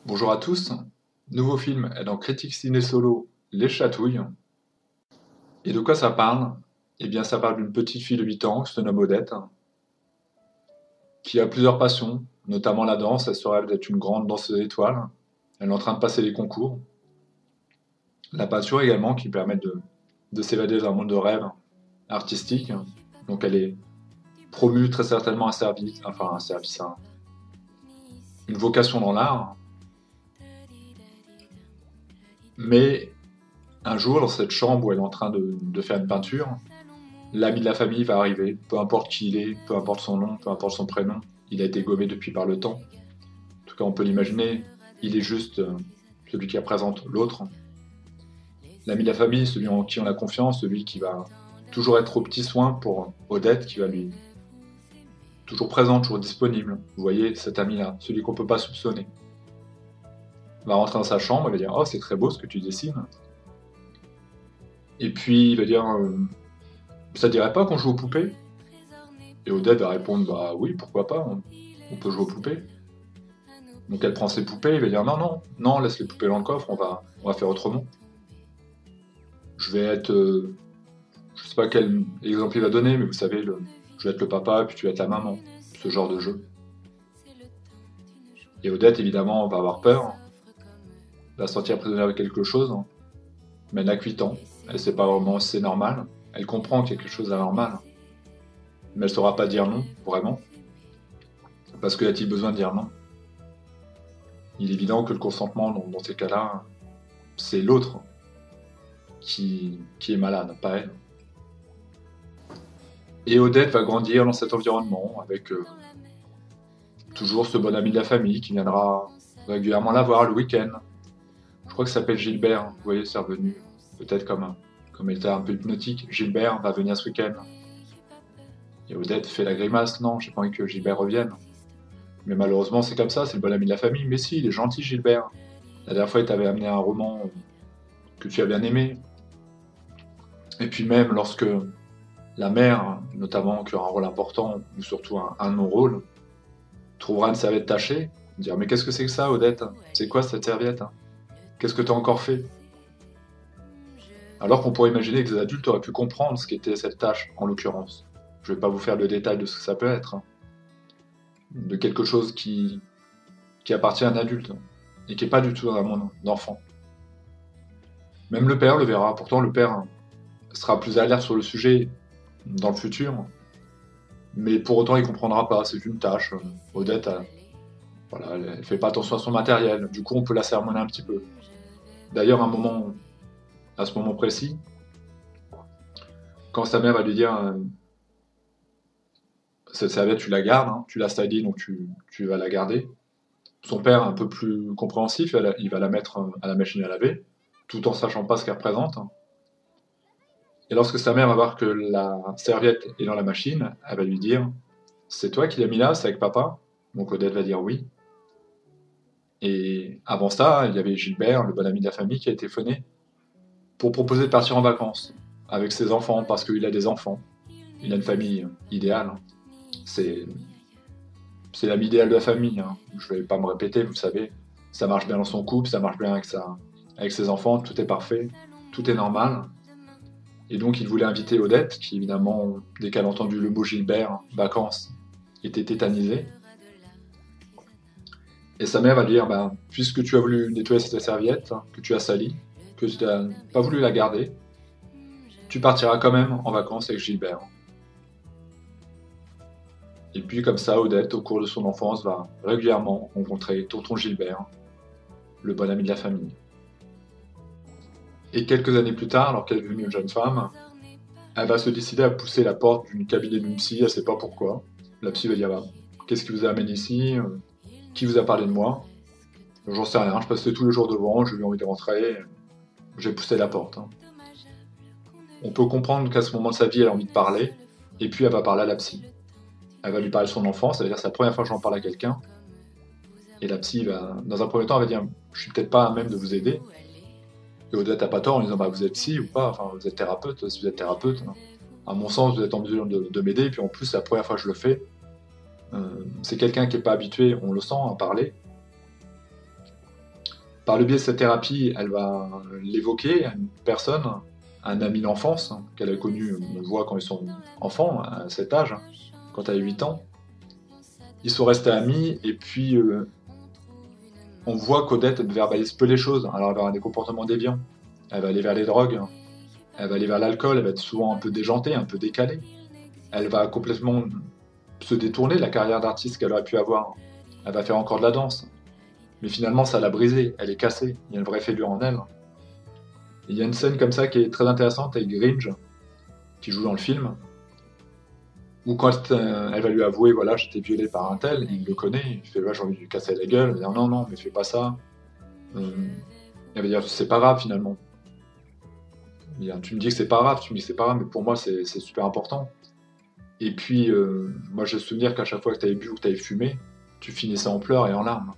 Bonjour à tous, nouveau film est dans Critique Ciné Solo, Les Chatouilles. Et de quoi ça parle? Eh bien ça parle d'une petite fille de 8 ans, qui se nomme Odette, qui a plusieurs passions, notamment la danse, elle se rêve d'être une grande danseuse étoile, elle est en train de passer les concours. La peinture également, qui permet de s'évader dans un monde de rêve artistique, donc elle est promue très certainement un service, une vocation dans l'art, mais un jour, dans cette chambre où elle est en train de faire une peinture, l'ami de la famille va arriver, peu importe qui il est, peu importe son nom, peu importe son prénom, il a été gommé depuis par le temps. En tout cas, on peut l'imaginer, il est juste celui qui représente l'autre. L'ami de la famille, celui en qui on a confiance, celui qui va toujours être au petit soin pour Odette, qui va lui toujours présent, toujours disponible. Vous voyez, cet ami-là, celui qu'on peut pas soupçonner. Il va rentrer dans sa chambre, il va dire «Oh, c'est très beau ce que tu dessines». Et puis il va dire «Ça dirait pas qu'on joue aux poupées?» Et Odette va répondre «Bah oui, pourquoi pas, on peut jouer aux poupées». Donc elle prend ses poupées, il va dire «Non, non, non, laisse les poupées dans le coffre, on va faire autrement. Je vais être... je sais pas quel exemple il va donner, mais vous savez, je vais être le papa, puis tu vas être la maman». Ce genre de jeu. Et Odette, évidemment, va avoir peur, va se sentir prisonnière avec quelque chose, mais elle n'a que 8 ans, elle sait pas vraiment si c'est normal, elle comprend qu'il y a quelque chose d'anormal, mais elle saura pas dire non, vraiment, parce que a-t-il besoin de dire non? Il est évident que le consentement, dans ces cas-là, c'est l'autre qui est malade, pas elle. Et Odette va grandir dans cet environnement avec toujours ce bon ami de la famille qui viendra régulièrement la voir le week-end. Je crois que ça s'appelle Gilbert, vous voyez, c'est revenu peut-être comme elle était un peu hypnotique. Gilbert va venir ce week-end. Et Odette fait la grimace, non, j'ai pas envie que Gilbert revienne. Mais malheureusement, c'est comme ça, c'est le bon ami de la famille. Mais si, il est gentil, Gilbert. La dernière fois, il t'avait amené un roman que tu as bien aimé. Et puis même lorsque la mère, notamment, qui aura un rôle important, ou surtout un non-rôle, trouvera une serviette tachée, dire «Mais qu'est-ce que c'est que ça, Odette? C'est quoi cette serviette? Qu'est-ce que t'as encore fait?» Alors qu'on pourrait imaginer que les adultes auraient pu comprendre ce qu'était cette tâche, en l'occurrence. Je vais pas vous faire le détail de ce que ça peut être, de quelque chose qui appartient à un adulte, et qui est pas du tout dans un monde d'enfant. Même le père le verra, pourtant le père sera plus alerte sur le sujet dans le futur, mais pour autant il comprendra pas, c'est une tâche. Odette, voilà, elle fait pas attention à son matériel, du coup on peut la sermonner un petit peu. D'ailleurs, à ce moment précis, quand sa mère va lui dire cette serviette tu la gardes, hein, tu l'as stylie donc tu vas la garder, son père un peu plus compréhensif, il va la mettre à la machine à laver, tout en sachant pas ce qu'elle représente. Et lorsque sa mère va voir que la serviette est dans la machine, elle va lui dire «C'est toi qui l'as mis là, c'est avec papa?» Donc Odette va dire «Oui». Et avant ça, il y avait Gilbert, le bon ami de la famille, qui a téléphoné pour proposer de partir en vacances avec ses enfants, parce qu'il a des enfants. Il a une famille idéale. C'est l'ami idéal de la famille. Je vais pas me répéter, vous savez. Ça marche bien dans son couple, ça marche bien avec ses enfants, tout est parfait, tout est normal. Et donc il voulait inviter Odette, qui évidemment, dès qu'elle a entendu le mot Gilbert, vacances, était tétanisée. Et sa mère va lui dire, bah, puisque tu as voulu nettoyer cette serviette, que tu as salie, que tu n'as pas voulu la garder, tu partiras quand même en vacances avec Gilbert. Et puis comme ça, Odette, au cours de son enfance, va régulièrement rencontrer tonton Gilbert, le bon ami de la famille. Et quelques années plus tard, alors qu'elle est devenue une jeune femme, elle va se décider à pousser la porte d'une cabinet d'une psy, elle sait pas pourquoi. La psy va dire, bah, qu'est-ce qui vous a amené ici? Qui vous a parlé de moi? J'en sais rien, je passais tous les jours devant, j'ai eu envie de rentrer, j'ai poussé la porte. On peut comprendre qu'à ce moment de sa vie, elle a envie de parler, et puis elle va parler à la psy. Elle va lui parler de son enfance, ça veut dire que c'est la première fois que j'en parle à quelqu'un, et la psy va, dans un premier temps, elle va dire je suis peut-être pas à même de vous aider. Et Odette n'a pas tort en disant bah, vous êtes psy ou pas, enfin vous êtes thérapeute, si vous êtes thérapeute, à mon sens vous êtes en mesure de m'aider, et puis en plus c'est la première fois que je le fais. C'est quelqu'un qui n'est pas habitué, on le sent, à parler. Par le biais de cette thérapie, elle va l'évoquer à une personne, à un ami d'enfance, qu'elle a connu, on le voit quand ils sont enfants, à cet âge, quand elle a 8 ans. Ils sont restés amis, et puis on voit qu'Odette ne verbalise peu les choses. Alors elle va avoir des comportements déviants. Elle va aller vers les drogues, elle va aller vers l'alcool, elle va être souvent un peu déjantée, un peu décalée. Elle va complètement se détourner de la carrière d'artiste qu'elle aurait pu avoir. Elle va faire encore de la danse. Mais finalement, ça l'a brisée, elle est cassée. Il y a une vraie fêlure en elle. Et il y a une scène comme ça qui est très intéressante avec Gringe, qui joue dans le film, où quand elle va lui avouer, voilà, j'étais violée par un tel, il le connaît, il fait, ouais, j'ai envie de lui casser la gueule, il va dire, non, non, mais fais pas ça. Euh, Elle va dire, c'est pas grave finalement. Il va dire, tu me dis que c'est pas grave, tu me dis que c'est pas grave, mais pour moi c'est super important. Et puis, moi j'ai le souvenir qu'à chaque fois que tu avais bu ou que tu avais fumé, tu finissais en pleurs et en larmes.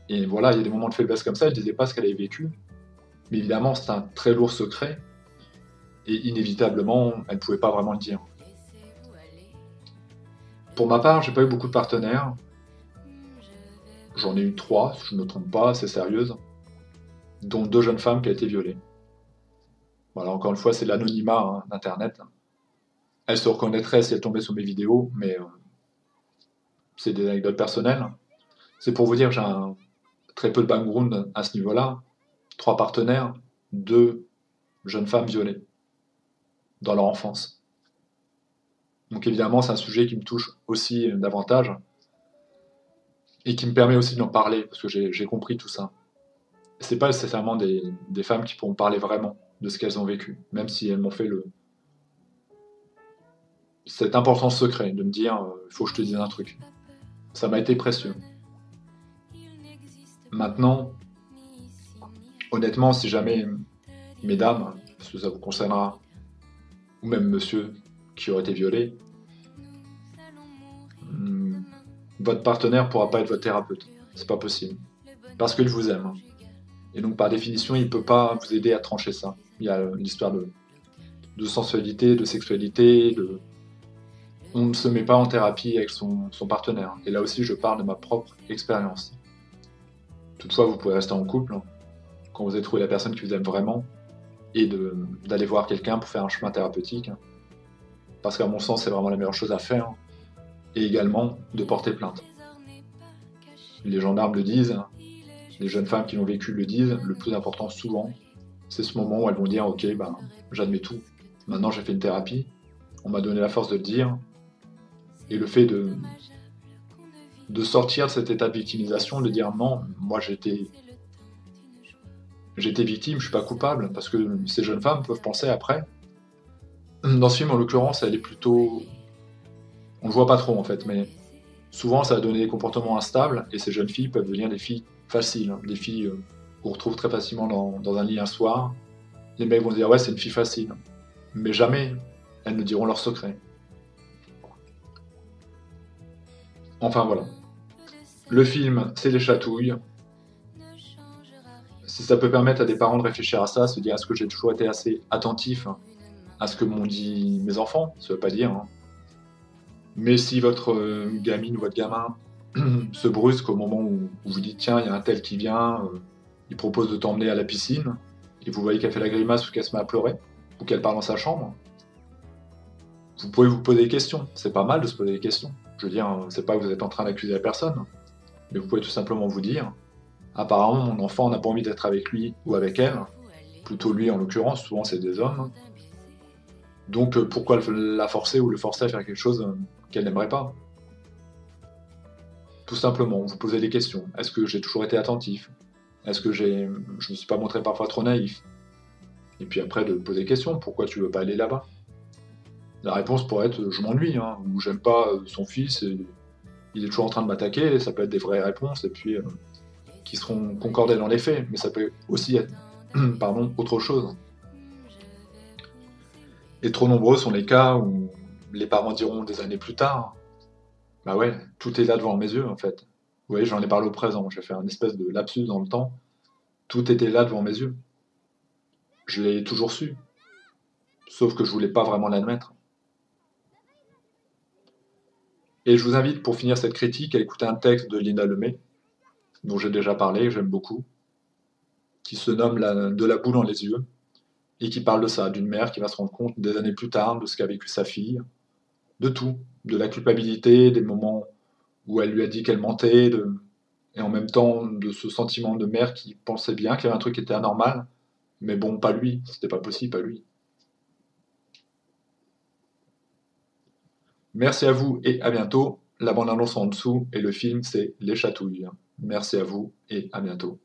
Et voilà, il y a des moments de faiblesse comme ça, elle disait pas ce qu'elle avait vécu, mais évidemment c'est un très lourd secret, et inévitablement, elle ne pouvait pas vraiment le dire. Pour ma part, j'ai pas eu beaucoup de partenaires, j'en ai eu 3, si je ne me trompe pas, assez sérieuses, dont 2 jeunes femmes qui ont été violées. Voilà, encore une fois, c'est l'anonymat hein, d'Internet. Elles se reconnaîtraient si elles tombaient sur mes vidéos, mais c'est des anecdotes personnelles. C'est pour vous dire que très peu de background à ce niveau-là. 3 partenaires, 2 jeunes femmes violées dans leur enfance. Donc évidemment, c'est un sujet qui me touche aussi davantage et qui me permet aussi d'en parler, parce que j'ai compris tout ça. C'est pas nécessairement des femmes qui pourront parler vraiment de ce qu'elles ont vécu, même si elles m'ont fait cet important secret de me dire il faut que je te dise un truc. Ça m'a été précieux. Maintenant, honnêtement, si jamais, mesdames, parce que ça vous concernera, ou même monsieur qui aurait été violé, votre partenaire ne pourra pas être votre thérapeute. C'est pas possible. Parce qu'il vous aime. Et donc, par définition, il ne peut pas vous aider à trancher ça. Il y a l'histoire de sensualité, de sexualité, on ne se met pas en thérapie avec son partenaire. Et là aussi, je parle de ma propre expérience. Toutefois, vous pouvez rester en couple quand vous avez trouvé la personne qui vous aime vraiment et d'aller voir quelqu'un pour faire un chemin thérapeutique. Parce qu'à mon sens, c'est vraiment la meilleure chose à faire. Et également, de porter plainte. Les gendarmes le disent, les jeunes femmes qui l'ont vécu le disent, le plus important souvent, c'est ce moment où elles vont dire « Ok, ben, j'admets tout. Maintenant, j'ai fait une thérapie. On m'a donné la force de le dire. » Et le fait de sortir de cet état de victimisation, de dire « Non, moi j'étais victime, je suis pas coupable. » Parce que ces jeunes femmes peuvent penser après. Dans ce film, en l'occurrence, elle est plutôt... On le voit pas trop en fait, mais souvent ça va donner des comportements instables et ces jeunes filles peuvent devenir des filles faciles, des filles qu'on retrouve très facilement dans un lit un soir. Les mecs vont se dire ouais c'est une fille facile, mais jamais elles ne diront leur secret. Enfin voilà. Le film, c'est les chatouilles. Si ça peut permettre à des parents de réfléchir à ça, se dire est-ce que j'ai toujours été assez attentif à ce que m'ont dit mes enfants, ça veut pas dire. Hein. Mais si votre gamine ou votre gamin se brusque au moment où vous dites tiens, il y a un tel qui vient, il propose de t'emmener à la piscine, et vous voyez qu'elle fait la grimace ou qu'elle se met à pleurer, ou qu'elle part dans sa chambre, vous pouvez vous poser des questions. C'est pas mal de se poser des questions. Je veux dire, c'est pas que vous êtes en train d'accuser la personne, mais vous pouvez tout simplement vous dire apparemment, mon enfant n'a pas envie d'être avec lui ou avec elle, plutôt lui en l'occurrence, souvent c'est des hommes. Donc pourquoi la forcer ou le forcer à faire quelque chose qu'elle n'aimerait pas? Tout simplement, vous posez des questions. Est-ce que j'ai toujours été attentif? Est-ce que je me suis pas montré parfois trop naïf? Et puis après, de poser des questions. Pourquoi tu veux pas aller là-bas? La réponse pourrait être je m'ennuie, hein, ou j'aime pas son fils, et il est toujours en train de m'attaquer. Ça peut être des vraies réponses, et puis qui seront concordées dans les faits, mais ça peut aussi être pardon, autre chose. Et trop nombreux sont les cas où les parents diront des années plus tard bah ouais, tout est là devant mes yeux en fait. Vous voyez, j'en ai parlé au présent, j'ai fait un espèce de lapsus dans le temps. Tout était là devant mes yeux. Je l'ai toujours su, sauf que je voulais pas vraiment l'admettre. Et je vous invite pour finir cette critique à écouter un texte de Lina Lemay, dont j'ai déjà parlé, que j'aime beaucoup, qui se nomme De la boue dans les yeux, et qui parle de ça, d'une mère qui va se rendre compte des années plus tard de ce qu'a vécu sa fille, de tout, de la culpabilité, des moments où elle lui a dit qu'elle mentait, et en même temps de ce sentiment de mère qui pensait bien qu'il y avait un truc qui était anormal, mais bon, pas lui, c'était pas possible, pas lui. Merci à vous et à bientôt. La bande-annonce en dessous et le film c'est Les Chatouilles. Merci à vous et à bientôt.